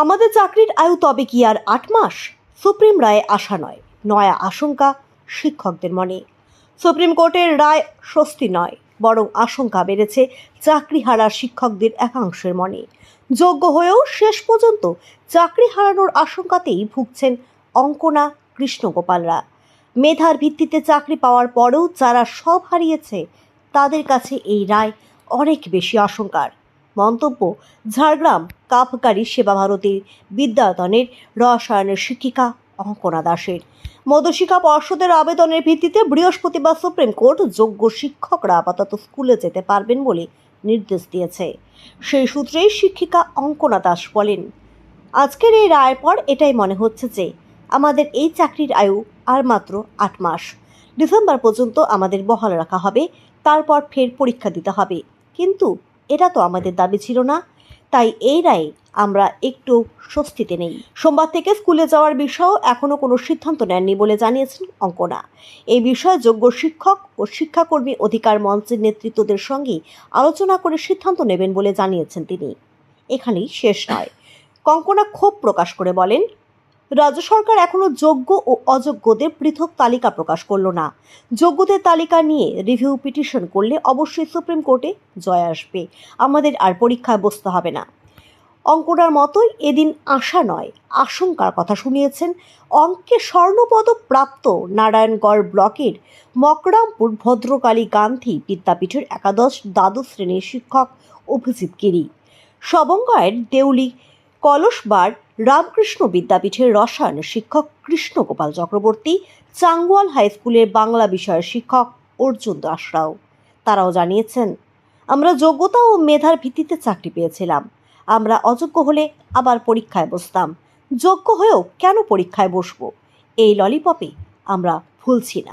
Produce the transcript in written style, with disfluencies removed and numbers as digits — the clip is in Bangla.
আমাদের চাকরির আয়ু তবে কি আর ৮ মাস? সুপ্রিম রায়ে আশা নয়, নয়া আশঙ্কা শিক্ষকদের মনে। সুপ্রিম কোর্টের রায় স্বস্তি নয়, বরং আশঙ্কা বেড়েছে চাকরি হারা শিক্ষকদের একাংশের মনে। যোগ্য হয়েও শেষ পর্যন্ত চাকরি হারানোর আশঙ্কাতেই ভুগছেন অঙ্কনা কৃষ্ণগোপালরা। মেধার ভিত্তিতে চাকরি পাওয়ার পরেও যারা সব হারিয়েছে, তাদের কাছে এই রায় অনেক বেশি আশঙ্কার। মন্তব্য ঝাড়গ্রাম কাপকারী সেবা ভারতীর বিদ্যায়তনের রসায়নের শিক্ষিকা অঙ্কনা দাসের। মধ্যশিক্ষা পর্ষদের আবেদনের ভিত্তিতে বৃহস্পতিবার সুপ্রিম কোর্ট যোগ্য শিক্ষকরা আপাতত স্কুলে যেতে পারবেন বলে নির্দেশ দিয়েছে। সেই সূত্রেই শিক্ষিকা অঙ্কনা দাস বলেন, আজকের এই রায়ের পর এটাই মনে হচ্ছে যে আমাদের এই চাকরির আয়ু আর মাত্র ৮ মাস। ডিসেম্বর পর্যন্ত আমাদের বহাল রাখা হবে, তারপর ফের পরীক্ষা দিতে হবে। কিন্তু এটা তো আমাদের দাবি ছিল না, তাই এই রায়ে আমরা একটু স্বস্তিতে নেই। সোমবার থেকে স্কুলে যাওয়ার বিষয়েও এখনও কোনো সিদ্ধান্ত নেননি বলে জানিয়েছেন অঙ্কনা। এই বিষয়ে যোগ্য শিক্ষক ও শিক্ষাকর্মী অধিকার মঞ্চের নেতৃত্বদের সঙ্গে আলোচনা করে সিদ্ধান্ত নেবেন বলে জানিয়েছেন তিনি। এখানেই শেষ নয়, কঙ্কনা ক্ষোভ প্রকাশ করে বলেন, রাজ্য সরকার এখনো যোগ্য ও অযোগ্যদের পৃথক তালিকা প্রকাশ করলো না। যোগ্যদের তালিকা নিয়ে রিভিউ পিটিশন করলে অবশ্যই সুপ্রিম কোর্টে জয় আসবে, আমাদের আর পরীক্ষায় বসতে হবে না। অঙ্কনার মতোই এদিন আশা নয়, আশঙ্কার কথা শুনিয়েছেন অঙ্কে স্বর্ণপদক প্রাপ্ত নারায়ণগড় ব্লকের মকরামপুর ভদ্রকালী গান্ধী বিদ্যাপীঠের একাদশ দ্বাদশ শ্রেণীর শিক্ষক অভিজিৎ গিরি, সবঙ্গয়ের দেউলি কলসবার রামকৃষ্ণ বিদ্যাপীঠের রসায়নের শিক্ষক কৃষ্ণগোপাল চক্রবর্তী, চাঙ্গুয়াল হাই স্কুলের বাংলা বিষয়ের শিক্ষক অর্জুন দাসরাও। তারাও জানিয়েছেন, আমরা যোগ্যতা ও মেধার ভিত্তিতে চাকরি পেয়েছিলাম। আমরা অযোগ্য হলে আবার পরীক্ষায় বসতাম, যোগ্য হয়েও কেন পরীক্ষায় বসবো? এই ললিপপে আমরা ভুলছি না।